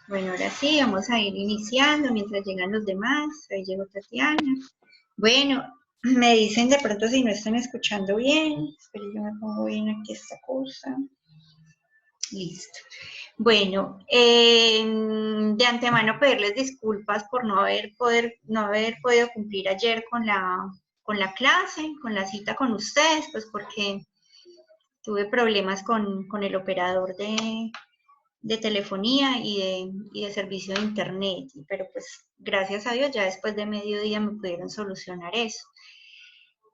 Bueno, ahora sí, vamos a ir iniciando mientras llegan los demás. Ahí llegó Tatiana. Bueno, me dicen de pronto si no están escuchando bien. Espero yo me pongo bien aquí esta cosa. Listo. Bueno, de antemano pedirles disculpas por no haber podido cumplir ayer con la clase, con la cita con ustedes, pues porque tuve problemas con el operador de telefonía y de servicio de internet, pero pues gracias a Dios ya después de mediodía me pudieron solucionar eso.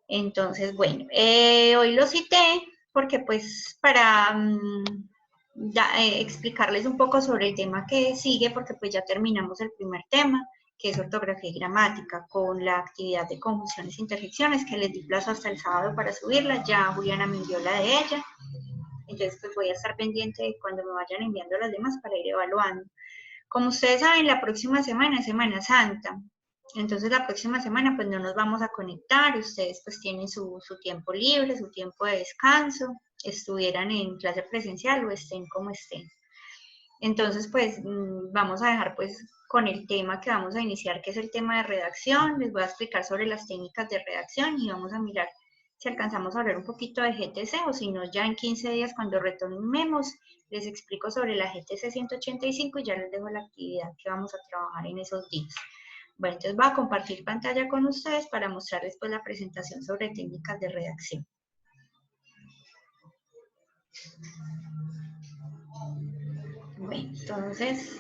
Entonces, bueno, hoy lo cité porque pues para explicarles un poco sobre el tema que sigue, porque pues ya terminamos el primer tema, que es ortografía y gramática, con la actividad de conjunciones e interjecciones, que les di plazo hasta el sábado para subirla, ya Juliana me envió la de ella, entonces pues voy a estar pendiente de cuando me vayan enviando las demás para ir evaluando. Como ustedes saben, la próxima semana es Semana Santa. Entonces la próxima semana pues no nos vamos a conectar, ustedes pues tienen su tiempo libre, su tiempo de descanso, estuvieran en clase presencial o estén como estén. Entonces pues vamos a dejar pues con el tema que vamos a iniciar, que es el tema de redacción. Les voy a explicar sobre las técnicas de redacción y vamos a mirar si alcanzamos a hablar un poquito de GTC o si no, ya en 15 días cuando retomemos, les explico sobre la GTC 185 y ya les dejo la actividad que vamos a trabajar en esos días. Bueno, entonces voy a compartir pantalla con ustedes para mostrarles pues la presentación sobre técnicas de redacción. Bueno, entonces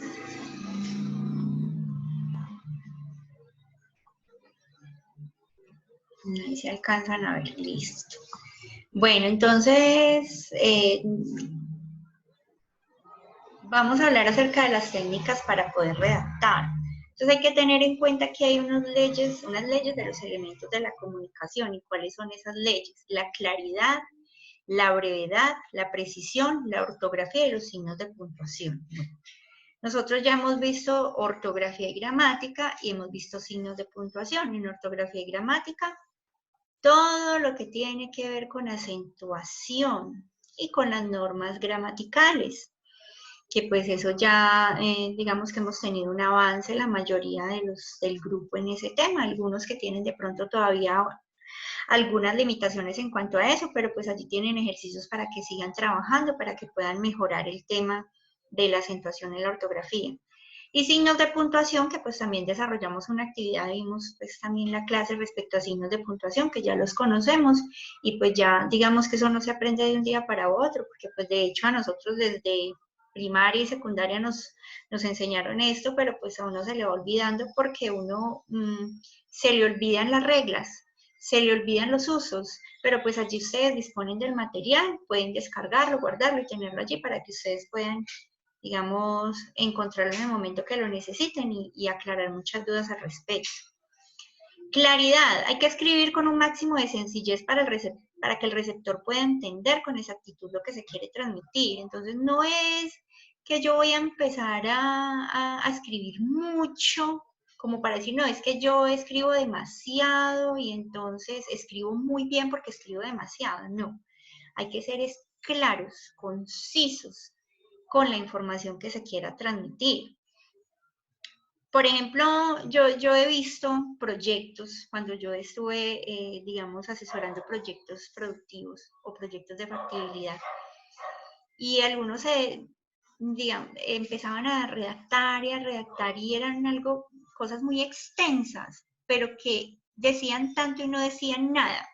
ahí se alcanzan a ver, listo. Bueno, entonces vamos a hablar acerca de las técnicas para poder redactar. Entonces hay que tener en cuenta que hay unas leyes de los elementos de la comunicación. ¿Y cuáles son esas leyes? La claridad, la brevedad, la precisión, la ortografía y los signos de puntuación. Nosotros ya hemos visto ortografía y gramática y hemos visto signos de puntuación. En ortografía y gramática, todo lo que tiene que ver con acentuación y con las normas gramaticales, que pues eso ya, digamos que hemos tenido un avance, la mayoría de los del grupo en ese tema, algunos que tienen de pronto todavía algunas limitaciones en cuanto a eso, pero pues allí tienen ejercicios para que sigan trabajando, para que puedan mejorar el tema de la acentuación en la ortografía. Y signos de puntuación, que pues también desarrollamos una actividad, vimos pues también la clase respecto a signos de puntuación, que ya los conocemos, y pues ya digamos que eso no se aprende de un día para otro, porque pues de hecho a nosotros desde primaria y secundaria nos enseñaron esto, pero pues a uno se le va olvidando porque uno se le olvidan las reglas, se le olvidan los usos, pero pues allí ustedes disponen del material, pueden descargarlo, guardarlo y tenerlo allí para que ustedes puedan, digamos, encontrarlo en el momento que lo necesiten y aclarar muchas dudas al respecto. Claridad, hay que escribir con un máximo de sencillez para que el receptor pueda entender con exactitud lo que se quiere transmitir. Entonces no es que yo voy a empezar a escribir mucho, como para decir, no, es que yo escribo demasiado y entonces escribo muy bien porque escribo demasiado. No, hay que ser claros, concisos con la información que se quiera transmitir. Por ejemplo, yo he visto proyectos, cuando yo estuve, digamos, asesorando proyectos productivos o proyectos de factibilidad, y algunos digamos, empezaban a redactar y eran algo, cosas muy extensas, pero que decían tanto y no decían nada.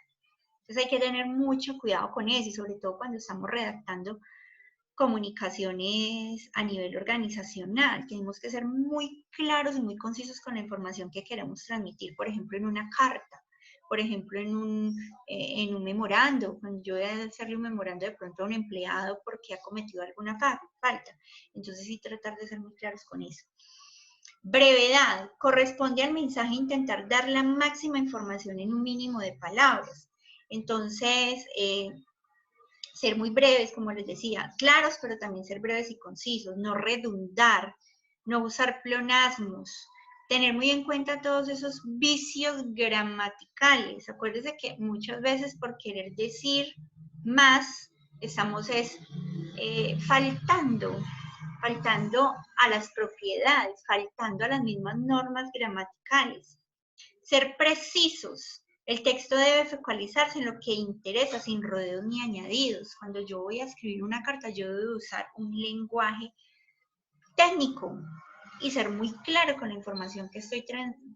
Entonces hay que tener mucho cuidado con eso y sobre todo cuando estamos redactando comunicaciones a nivel organizacional. Tenemos que ser muy claros y muy concisos con la información que queremos transmitir, por ejemplo, en una carta, por ejemplo, en un memorando, cuando yo voy a hacerle un memorando de pronto a un empleado porque ha cometido alguna falta. Entonces sí tratar de ser muy claros con eso. Brevedad, corresponde al mensaje intentar dar la máxima información en un mínimo de palabras. Entonces, ser muy breves, como les decía, claros, pero también ser breves y concisos, no redundar, no usar pleonasmos, tener muy en cuenta todos esos vicios gramaticales. Acuérdense que muchas veces por querer decir más, estamos faltando faltando a las propiedades, faltando a las mismas normas gramaticales. Ser precisos. El texto debe focalizarse en lo que interesa, sin rodeos ni añadidos. Cuando yo voy a escribir una carta, yo debo usar un lenguaje técnico y ser muy claro con la información que estoy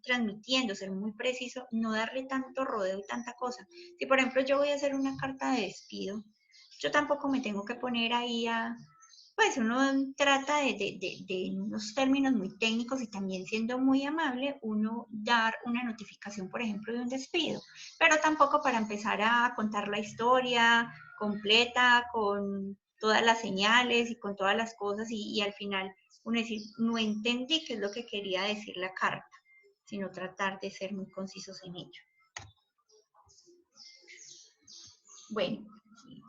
transmitiendo, ser muy preciso, no darle tanto rodeo y tanta cosa. Si, por ejemplo, yo voy a hacer una carta de despido, yo tampoco me tengo que poner ahí a... Pues uno trata de unos términos muy técnicos y también siendo muy amable, uno dar una notificación, por ejemplo, de un despido, pero tampoco para empezar a contar la historia completa con todas las señales y con todas las cosas y al final uno decir, no entendí qué es lo que quería decir la carta, sino tratar de ser muy concisos en ello. Bueno,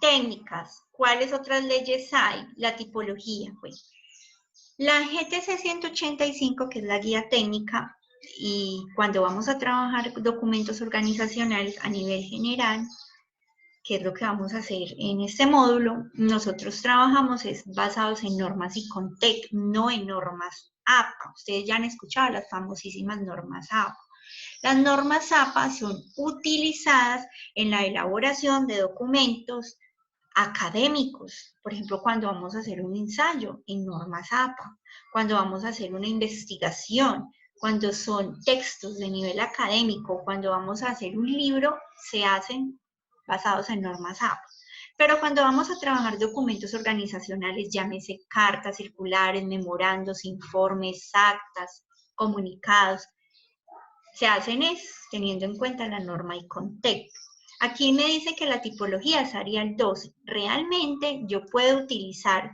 técnicas. ¿Cuáles otras leyes hay? La tipología, pues. La GTC 185, que es la guía técnica, y cuando vamos a trabajar documentos organizacionales a nivel general, que es lo que vamos a hacer en este módulo, nosotros trabajamos basados en normas ICONTEC, no en normas APA. Ustedes ya han escuchado las famosísimas normas APA. Las normas APA son utilizadas en la elaboración de documentos académicos. Por ejemplo, cuando vamos a hacer un ensayo en normas APA, cuando vamos a hacer una investigación, cuando son textos de nivel académico, cuando vamos a hacer un libro, se hacen basados en normas APA. Pero cuando vamos a trabajar documentos organizacionales, llámese cartas, circulares, memorandos, informes, actas, comunicados, se hacen teniendo en cuenta la norma ICONTEC. Aquí me dice que la tipología es Arial 12. Realmente yo puedo utilizar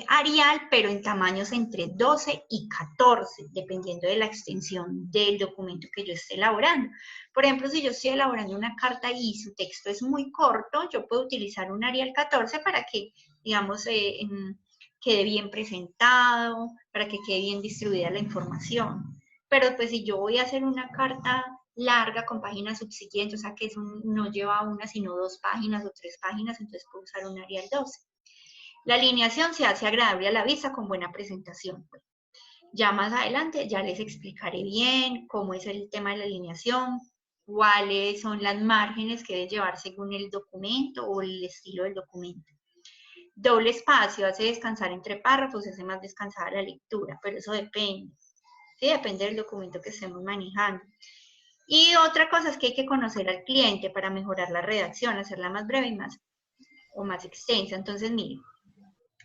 Arial, pero en tamaños entre 12 y 14, dependiendo de la extensión del documento que yo esté elaborando. Por ejemplo, si yo estoy elaborando una carta y su texto es muy corto, yo puedo utilizar un Arial 14 para que, digamos, quede bien presentado, para que quede bien distribuida la información. Pero pues si yo voy a hacer una carta larga con páginas subsiguientes, o sea que no lleva una sino 2 páginas o 3 páginas, entonces puedo usar un Arial 12. La alineación se hace agradable a la vista con buena presentación. Ya más adelante ya les explicaré bien cómo es el tema de la alineación, cuáles son las márgenes que debe llevar según el documento o el estilo del documento. Doble espacio hace descansar entre párrafos, hace más descansada la lectura, pero eso depende. Sí, depende del documento que estemos manejando. Y otra cosa es que hay que conocer al cliente para mejorar la redacción, hacerla más breve y más extensa. Entonces, miren,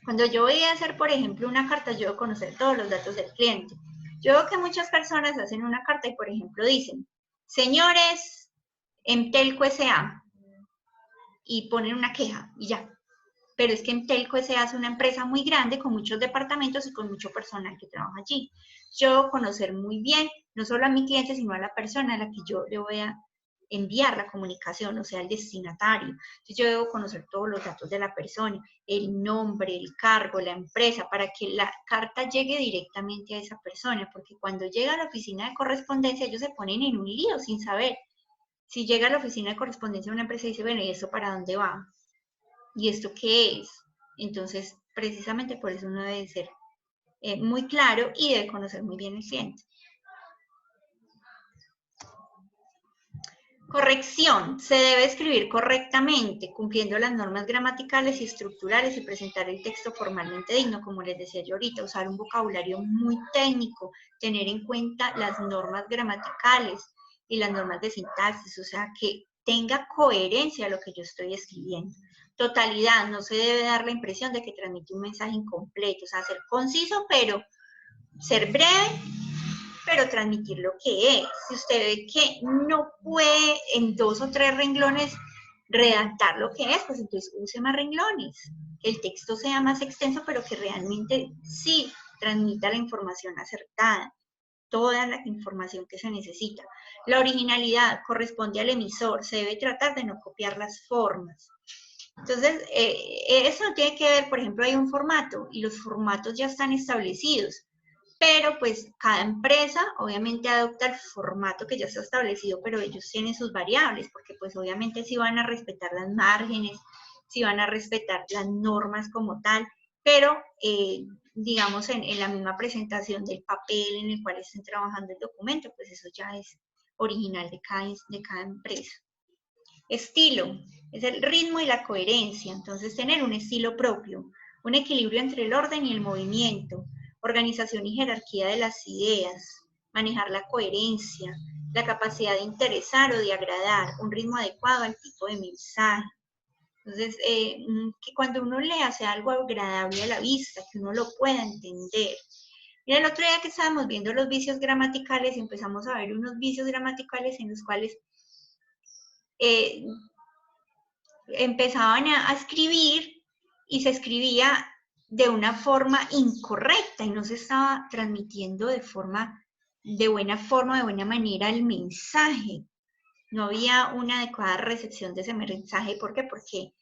cuando yo voy a hacer, por ejemplo, una carta, yo debo conocer todos los datos del cliente. Yo veo que muchas personas hacen una carta y, por ejemplo, dicen, señores, Emtelco S.A. y ponen una queja y ya. Pero es que Emtelco S.A. es una empresa muy grande con muchos departamentos y con mucho personal que trabaja allí. Yo debo conocer muy bien, no solo a mi cliente, sino a la persona a la que yo le voy a enviar la comunicación, o sea, el destinatario. Entonces yo debo conocer todos los datos de la persona, el nombre, el cargo, la empresa, para que la carta llegue directamente a esa persona, porque cuando llega a la oficina de correspondencia, ellos se ponen en un lío sin saber. Si llega a la oficina de correspondencia de una empresa y dice, bueno, ¿y esto para dónde va? ¿Y esto qué es? Entonces, precisamente por eso uno debe ser muy claro y debe conocer muy bien el cliente. Corrección. Se debe escribir correctamente, cumpliendo las normas gramaticales y estructurales y presentar el texto formalmente digno, como les decía yo ahorita, usar un vocabulario muy técnico, tener en cuenta las normas gramaticales y las normas de sintaxis, o sea, que tenga coherencia a lo que yo estoy escribiendo. Totalidad, no se debe dar la impresión de que transmite un mensaje incompleto, o sea, ser conciso, pero ser breve, pero transmitir lo que es. Si usted ve que no puede en 2 o 3 renglones redactar lo que es, pues entonces use más renglones, que el texto sea más extenso, pero que realmente sí transmita la información acertada, toda la información que se necesita. La originalidad corresponde al emisor, se debe tratar de no copiar las formas. Entonces, eso tiene que ver, por ejemplo, hay un formato y los formatos ya están establecidos, pero pues cada empresa obviamente adopta el formato que ya está establecido, pero ellos tienen sus variables, porque pues obviamente sí van a respetar las márgenes, sí van a respetar las normas como tal, pero digamos, en la misma presentación del papel en el cual estén trabajando el documento, pues eso ya es original de cada empresa. Estilo, es el ritmo y la coherencia, entonces tener un estilo propio, un equilibrio entre el orden y el movimiento, organización y jerarquía de las ideas, manejar la coherencia, la capacidad de interesar o de agradar, un ritmo adecuado al tipo de mensaje. Entonces, que cuando uno lea sea algo agradable a la vista, que uno lo pueda entender. Mira, el otro día que estábamos viendo los vicios gramaticales, empezamos a ver unos vicios gramaticales en los cuales empezaban a escribir y se escribía de una forma incorrecta y no se estaba transmitiendo de buena manera el mensaje. No había una adecuada recepción de ese mensaje. ¿Por qué? Porque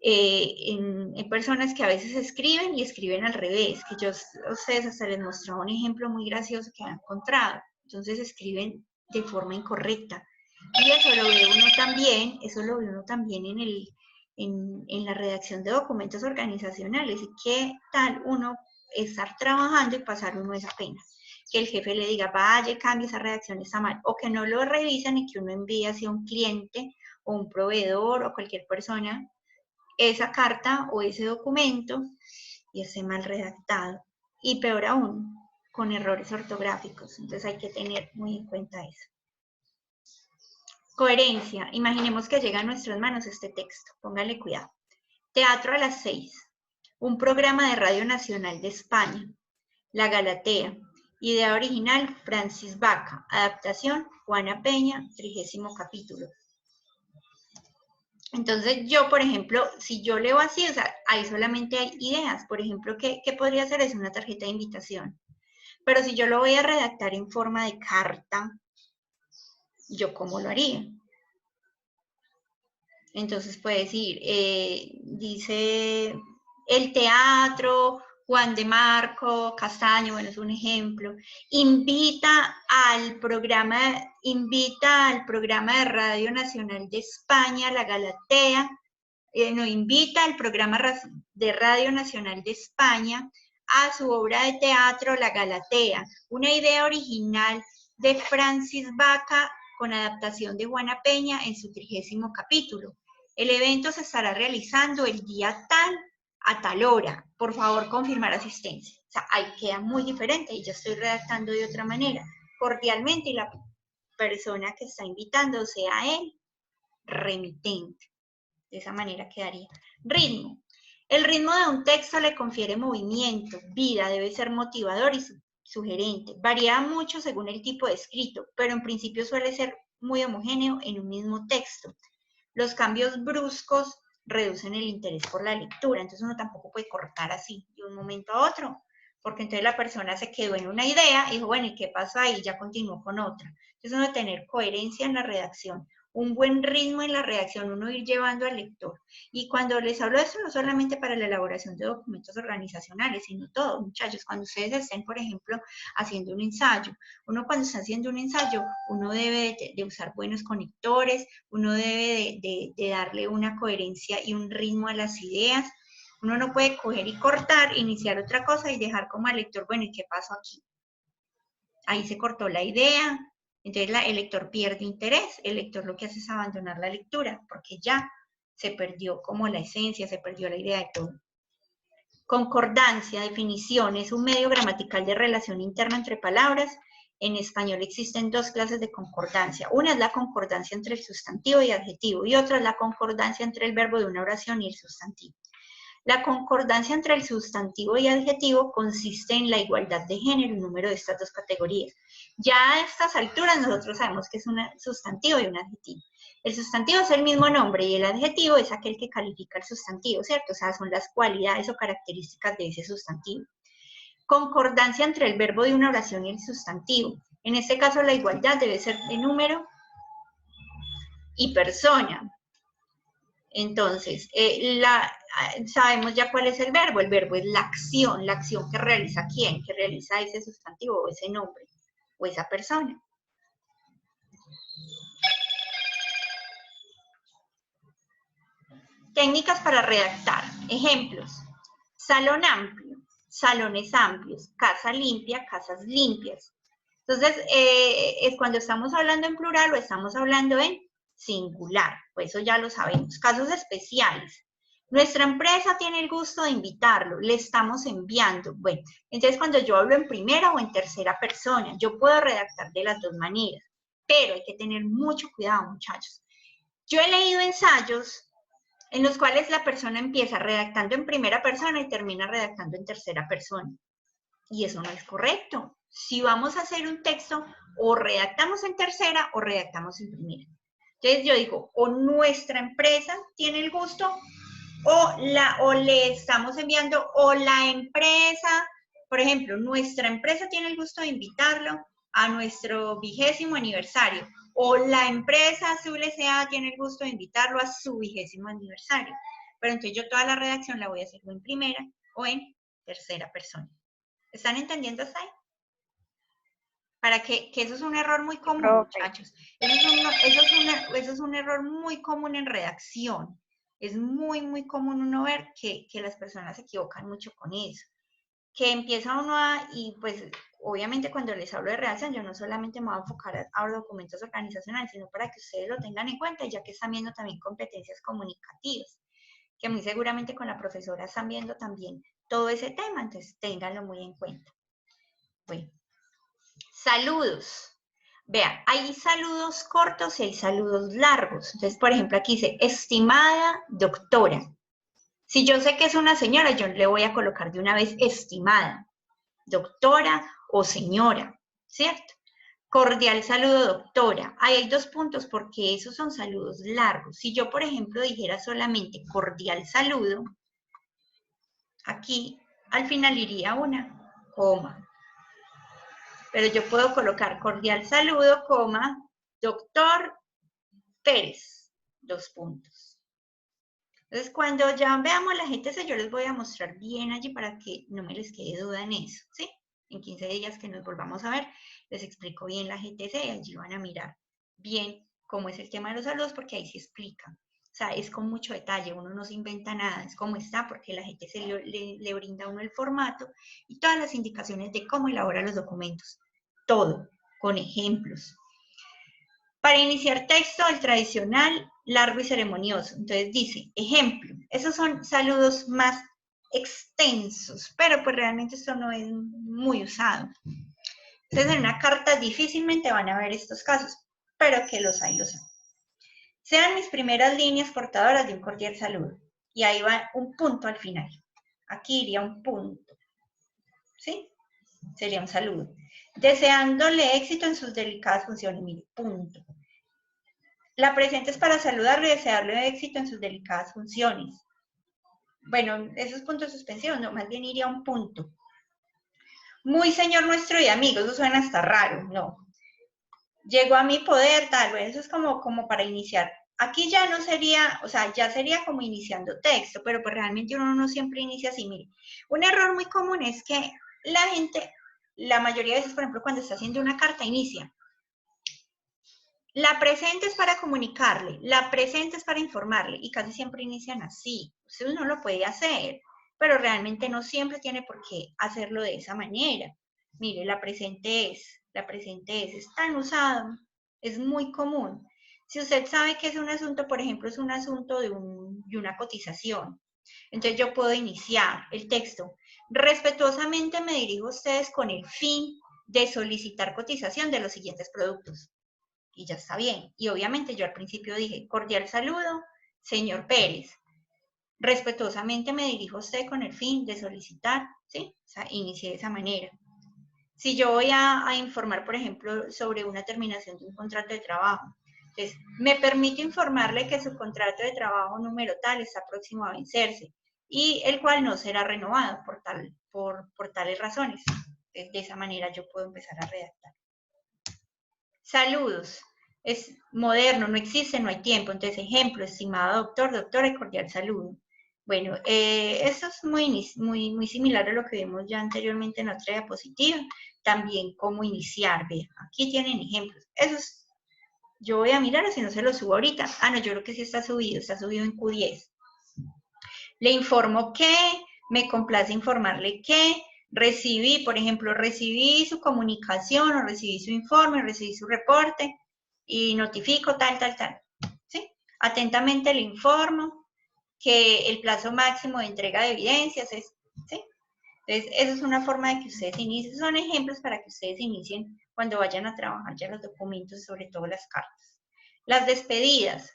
hay personas que a veces escriben y escriben al revés, que yo a ustedes hasta les mostraba un ejemplo muy gracioso que han encontrado. Entonces escriben de forma incorrecta. Y eso lo ve uno también en la redacción de documentos organizacionales. ¿Y qué tal uno estar trabajando y pasar uno esa pena? Que el jefe le diga, vaya, cambie, esa redacción está mal, o que no lo revisan y que uno envíe hacia un cliente o un proveedor o cualquier persona esa carta o ese documento y esté mal redactado. Y peor aún, con errores ortográficos. Entonces hay que tener muy en cuenta eso. Coherencia. Imaginemos que llega a nuestras manos este texto. Póngale cuidado. Teatro a las 6. Un programa de Radio Nacional de España. La Galatea. Idea original, Francis Baca. Adaptación, Juana Peña. 30º capítulo. Entonces yo, por ejemplo, si yo leo así, o sea, ahí solamente hay ideas. Por ejemplo, ¿qué podría hacer? Es una tarjeta de invitación. Pero si yo lo voy a redactar en forma de carta, ¿yo cómo lo haría? Entonces puede decir, dice el teatro, Juan de Marco, Castaño, bueno, es un ejemplo, invita al programa de Radio Nacional de España, La Galatea, invita al programa de Radio Nacional de España a su obra de teatro La Galatea, una idea original de Francis Baca con adaptación de Juana Peña en su 30º capítulo. El evento se estará realizando el día tal a tal hora. Por favor, confirmar asistencia. O sea, ahí queda muy diferente y yo estoy redactando de otra manera. Cordialmente, y la persona que está invitando sea el remitente. De esa manera quedaría. Ritmo. El ritmo de un texto le confiere movimiento, vida, debe ser motivador y sugerente. Varía mucho según el tipo de escrito, pero en principio suele ser muy homogéneo en un mismo texto. Los cambios bruscos reducen el interés por la lectura, entonces uno tampoco puede cortar así de un momento a otro, porque entonces la persona se quedó en una idea y dijo, bueno, ¿y qué pasó ahí? Ya continuó con otra. Entonces uno tener coherencia en la redacción, un buen ritmo en la redacción, uno ir llevando al lector. Y cuando les hablo de esto, no solamente para la elaboración de documentos organizacionales, sino todo, muchachos, cuando ustedes estén, por ejemplo, haciendo un ensayo, uno cuando está haciendo un ensayo, uno debe de usar buenos conectores, uno debe de darle una coherencia y un ritmo a las ideas. Uno no puede coger y cortar, iniciar otra cosa y dejar como al lector, bueno, ¿y qué pasó aquí? Ahí se cortó la idea, entonces el lector pierde interés, el lector lo que hace es abandonar la lectura, porque ya se perdió como la esencia, se perdió la idea de todo. Concordancia, definición, es un medio gramatical de relación interna entre palabras. En español existen dos clases de concordancia. Una es la concordancia entre el sustantivo y adjetivo, y otra es la concordancia entre el verbo de una oración y el sustantivo. La concordancia entre el sustantivo y adjetivo consiste en la igualdad de género y número de estas dos categorías. Ya a estas alturas nosotros sabemos que es un sustantivo y un adjetivo. El sustantivo es el mismo nombre y el adjetivo es aquel que califica el sustantivo, ¿cierto? O sea, son las cualidades o características de ese sustantivo. Concordancia entre el verbo de una oración y el sustantivo. En este caso, la igualdad debe ser de número y persona. Entonces, sabemos ya cuál es el verbo es la acción que realiza quién, que realiza ese sustantivo o ese nombre o esa persona. Técnicas para redactar. Ejemplos. Salón amplio. salones amplios, casa limpia, casas limpias. Entonces, es cuando estamos hablando en plural o estamos hablando en singular, pues eso ya lo sabemos. Casos especiales. Nuestra empresa tiene el gusto de invitarlo, le estamos enviando. Bueno, entonces cuando yo hablo en primera o en tercera persona, yo puedo redactar de las dos maneras, pero hay que tener mucho cuidado, muchachos. Yo he leído ensayos en los cuales la persona empieza redactando en primera persona y termina redactando en tercera persona. Y eso no es correcto. Si vamos a hacer un texto, o redactamos en tercera o redactamos en primera. Entonces yo digo, o nuestra empresa tiene el gusto, o le estamos enviando, o la empresa, por ejemplo, nuestra empresa tiene el gusto de invitarlo a nuestro 20º aniversario, o la empresa Azul S.A. tiene el gusto de invitarlo a su 20º aniversario. Pero entonces yo toda la redacción la voy a hacer o en primera o en tercera persona. ¿Están entendiendo hasta ahí? Para que eso es un error muy común, muchachos. Eso es un error muy común en redacción. Es muy, muy común uno ver que las personas se equivocan mucho con eso. Que empieza uno y pues obviamente cuando les hablo de redacción, yo no solamente me voy a enfocar a documentos organizacionales, sino para que ustedes lo tengan en cuenta, ya que están viendo también competencias comunicativas, que muy seguramente con la profesora están viendo también todo ese tema, entonces ténganlo muy en cuenta. Bueno. Saludos. Vean, hay saludos cortos y hay saludos largos. Entonces, por ejemplo, aquí dice, estimada doctora. Si yo sé que es una señora, yo le voy a colocar de una vez estimada, doctora o señora, ¿cierto? Cordial saludo, doctora. Ahí hay 2 puntos porque esos son saludos largos. Si yo, por ejemplo, dijera solamente cordial saludo, aquí al final iría una coma. Pero yo puedo colocar cordial saludo, coma, doctor Pérez, 2 puntos. Entonces, cuando ya veamos la GTC, yo les voy a mostrar bien allí para que no me les quede duda en eso, ¿sí? En 15 días que nos volvamos a ver, les explico bien la GTC y allí van a mirar bien cómo es el tema de los saludos, porque ahí se explica. O sea, es con mucho detalle, uno no se inventa nada, es como está, porque la GTC le brinda a uno el formato y todas las indicaciones de cómo elabora los documentos. Todo, con ejemplos. Para iniciar texto, el tradicional, largo y ceremonioso. Entonces dice, ejemplo, esos son saludos más extensos, pero pues realmente esto no es muy usado. Entonces en una carta difícilmente van a ver estos casos, pero que los hay, los hay. Sean mis primeras líneas portadoras de un cordial saludo. Y ahí va un punto al final. Aquí iría un punto. ¿Sí? Sería un saludo. Deseándole éxito en sus delicadas funciones. Mire, punto. La presente es para saludarle y desearle éxito en sus delicadas funciones. Bueno, esos puntos suspensivos, no, más bien iría a un punto. Muy señor nuestro y amigo, eso suena hasta raro, no. Llegó a mi poder, tal, bueno, eso es como para iniciar. Aquí ya no sería, o sea, ya sería como iniciando texto, pero pues realmente uno no siempre inicia así. Mire, un error muy común es que la gente, la mayoría de veces, por ejemplo, cuando está haciendo una carta, inicia. La presente es para comunicarle, la presente es para informarle, y casi siempre inician así. Usted no lo puede hacer, pero realmente no siempre tiene por qué hacerlo de esa manera. Mire, la presente es tan usado, es muy común. Si usted sabe que es un asunto, por ejemplo, es un asunto de una cotización, entonces yo puedo iniciar el texto. Respetuosamente me dirijo a ustedes con el fin de solicitar cotización de los siguientes productos. Y ya está bien. Y obviamente yo al principio dije, cordial saludo, señor Pérez. Respetuosamente me dirijo a usted con el fin de solicitar, ¿sí? O sea, inicié de esa manera. Si yo voy a informar, por ejemplo, sobre una terminación de un contrato de trabajo, entonces, me permito informarle que su contrato de trabajo número tal está próximo a vencerse y el cual no será renovado por tales razones. Entonces, de esa manera yo puedo empezar a redactar. Saludos. Es moderno, no existe, no hay tiempo. Entonces, ejemplo, estimado doctor, doctora, y cordial saludo. Bueno, eso es muy similar a lo que vimos ya anteriormente en otra diapositiva. También cómo iniciar, vean, aquí tienen ejemplos. Esos, yo voy a mirar si no se los subo ahorita. Ah, no, yo creo que sí está subido en Q10. Le informo que Me complace informarle que recibí, por ejemplo, recibí su comunicación o recibí su informe, recibí su reporte y notifico tal, tal, tal. ¿Sí? Atentamente le informo que el plazo máximo de entrega de evidencias es, ¿sí? Entonces, esa es una forma de que ustedes inicien, son ejemplos para que ustedes inicien cuando vayan a trabajar ya los documentos, sobre todo las cartas. Las despedidas.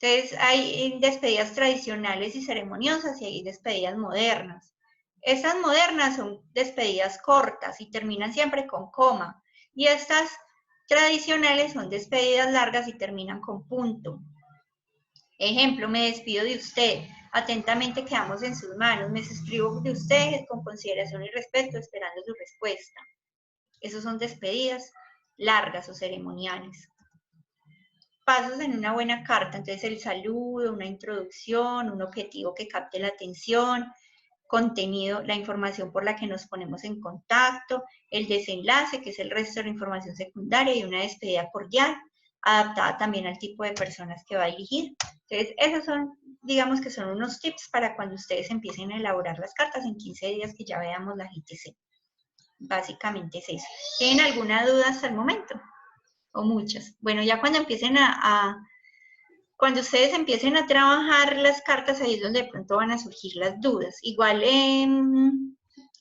Entonces, hay despedidas tradicionales y ceremoniosas y hay despedidas modernas. Estas modernas son despedidas cortas y terminan siempre con coma. Y estas tradicionales son despedidas largas y terminan con punto. Ejemplo, me despido de usted. Atentamente quedamos en sus manos. Me suscribo de usted con consideración y respeto, esperando su respuesta. Esos son despedidas largas o ceremoniales. Pasos en una buena carta, entonces el saludo, una introducción, un objetivo que capte la atención, contenido, la información por la que nos ponemos en contacto, el desenlace, que es el resto de la información secundaria, y una despedida cordial, adaptada también al tipo de personas que va a dirigir. Entonces, esos son, digamos que son unos tips para cuando ustedes empiecen a elaborar las cartas en 15 días que ya veamos la GTC. Básicamente es eso. ¿Tienen alguna duda hasta el momento? O muchas. Bueno, ya cuando empiecen cuando ustedes empiecen a trabajar las cartas, ahí es donde de pronto van a surgir las dudas. Igual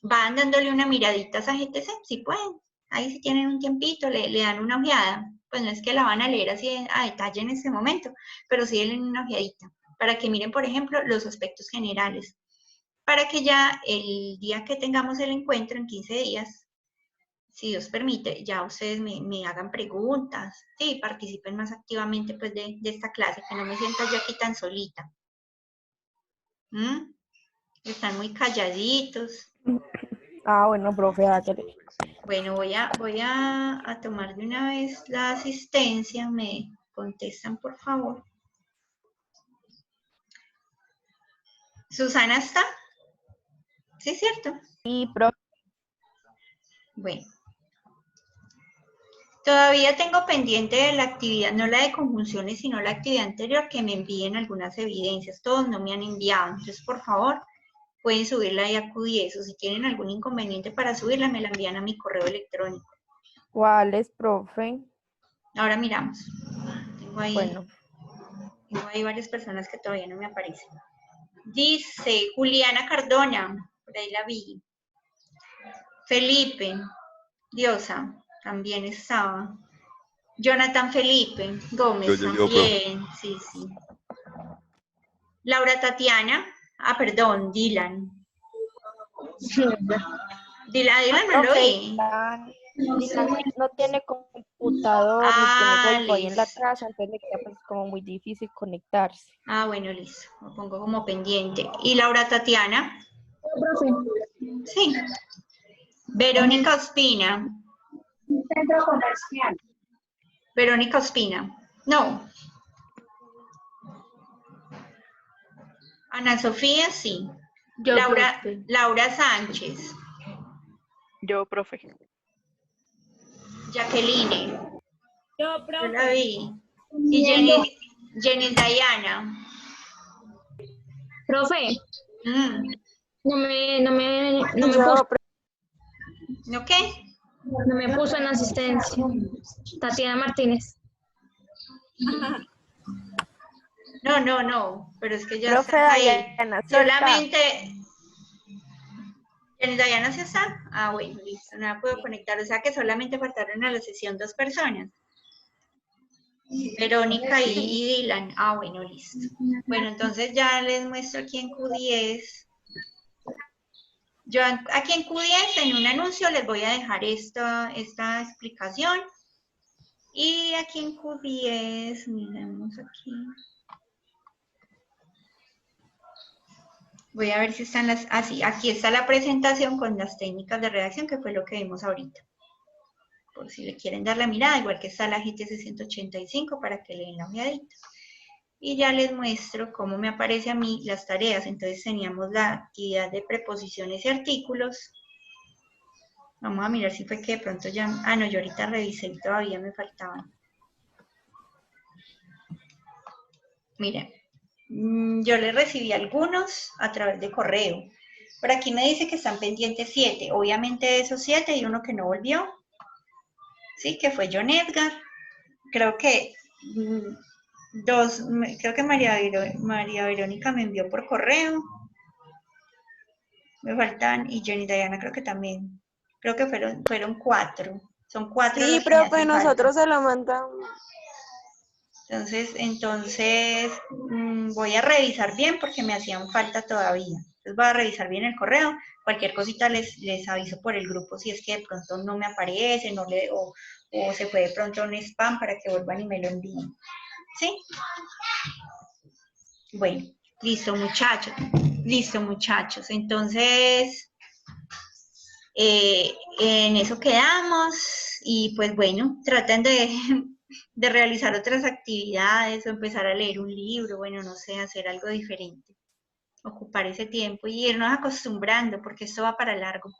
van dándole una miradita a esa GTC, si pueden. Ahí si tienen un tiempito, le dan una ojeada. Pues no es que la van a leer así a detalle en este momento, pero sí denle una ojeadita, para que miren, por ejemplo, los aspectos generales. Para que ya el día que tengamos el encuentro, en 15 días, si Dios permite, ya ustedes me hagan preguntas, sí, participen más activamente pues de esta clase, que no me sienta yo aquí tan solita. ¿Mm? Están muy calladitos. Ah, bueno, profe, hágale. Bueno, voy a tomar de una vez la asistencia, me contestan por favor. ¿Susana está? ¿Sí es cierto? Sí, profe. Bueno. Todavía tengo pendiente de la actividad, no la de conjunciones, sino la actividad anterior, que me envíen algunas evidencias. Todos no me han enviado, entonces por favor pueden subirla ahí a Q10 o si tienen algún inconveniente para subirla, me la envían a mi correo electrónico. ¿Cuál es, profe? Ahora miramos. Bueno. Tengo ahí varias personas que todavía no me aparecen. Dice Juliana Cardona, por ahí la vi. Felipe, Diosa, también estaba. Jonathan Felipe Gómez, también, sí, sí. Laura Tatiana, perdón, Dylan. Dylan no lo vi. Dylan no tiene computador ni tiene wifi ahí en la Listo. casa, entonces le queda pues como muy difícil conectarse. Bueno, listo. Lo pongo como pendiente. ¿Y Laura Tatiana? Sí. Verónica Ospina. Centro comercial. Verónica Ospina. No. Ana Sofía, sí. Yo, profe. Laura Sánchez. Yo, profe. Jacqueline. Yo, profe. Yo la vi. Y Jenny Diana. Profe, ¿No qué? no me puso en asistencia. Tatiana Martínez. No, pero es que ya Profe está ahí. Diana, ¿sí Solamente... ¿Jenny Diana sí está? Bueno, listo, no la puedo conectar. O sea que solamente faltaron a la sesión 2 personas. Verónica y Dylan. Bueno, listo. Bueno, entonces ya les muestro aquí en Q10. Yo aquí en Q10, en un anuncio, les voy a dejar esta explicación. Y aquí en Q10, miremos aquí. Voy a ver si están las... sí, aquí está la presentación con las técnicas de redacción, que fue lo que vimos ahorita. Por si le quieren dar la mirada, igual que está la GTC 185 para que le den la ojeadita. Y ya les muestro cómo me aparece a mí las tareas. Entonces teníamos la actividad de preposiciones y artículos. Vamos a mirar si fue que de pronto ya... no, yo ahorita revisé y todavía me faltaban. Miren, yo les recibí algunos a través de correo. Por aquí me dice que están pendientes 7. Obviamente de esos 7 hay uno que no volvió. Sí, que fue John Edgar. Creo que creo que María Verónica me envió por correo. Me faltan, y Jenny Diana creo que también. Creo que fueron 4. Son 4 Sí, los que me profe, hacen falta. nosotros se lo mandamos. Entonces voy a revisar bien porque me hacían falta todavía. Entonces voy a revisar bien el correo. Cualquier cosita les aviso por el grupo si es que de pronto no me aparece o se fue de pronto un spam para que vuelvan y me lo envíen. ¿Sí? Bueno, listo muchachos. Listo muchachos. Entonces, en eso quedamos y pues bueno, traten de realizar otras actividades o empezar a leer un libro, bueno, no sé, hacer algo diferente. Ocupar ese tiempo y irnos acostumbrando porque esto va para largo.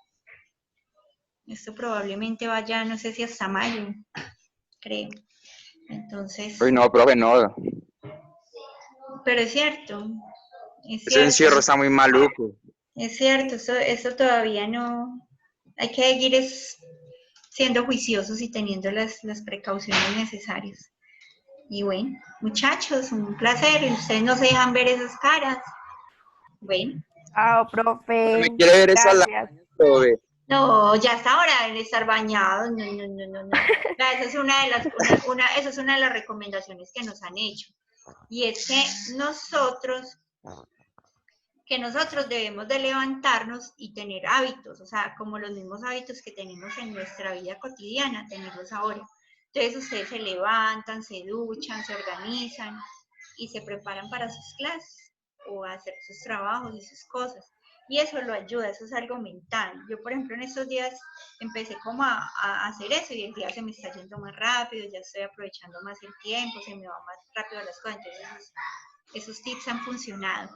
Esto probablemente vaya, no sé si hasta mayo, creo. Entonces... Uy, no, profe, no. Pero es cierto. Ese encierro está muy maluco. Es cierto, eso todavía no... Hay que seguir siendo juiciosos y teniendo las precauciones necesarias. Y bueno, muchachos, un placer. Ustedes no se dejan ver esas caras. Bueno. Chao, profe. Me quiere ver esa Gracias. profe. No, ya está hora de estar bañados. No. Esa es esa es una de las recomendaciones que nos han hecho. Y es que nosotros debemos de levantarnos y tener hábitos, o sea, como los mismos hábitos que tenemos en nuestra vida cotidiana, tenerlos ahora. Entonces ustedes se levantan, se duchan, se organizan y se preparan para sus clases o a hacer sus trabajos y sus cosas. Y eso lo ayuda, eso es algo mental. Yo, por ejemplo, en estos días empecé como a hacer eso y el día se me está yendo más rápido, ya estoy aprovechando más el tiempo, se me va más rápido las cosas. Entonces, esos tips han funcionado.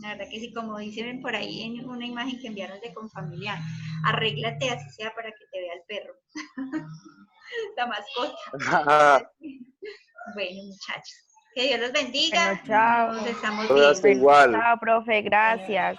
La verdad que sí, como dicen por ahí en una imagen que enviaron de Confamiliar, arréglate así sea para que te vea el perro. La mascota. Bueno, muchachos, que Dios los bendiga. Bueno, chao. Nos estamos Todas viendo. igual. Chao, profe, gracias.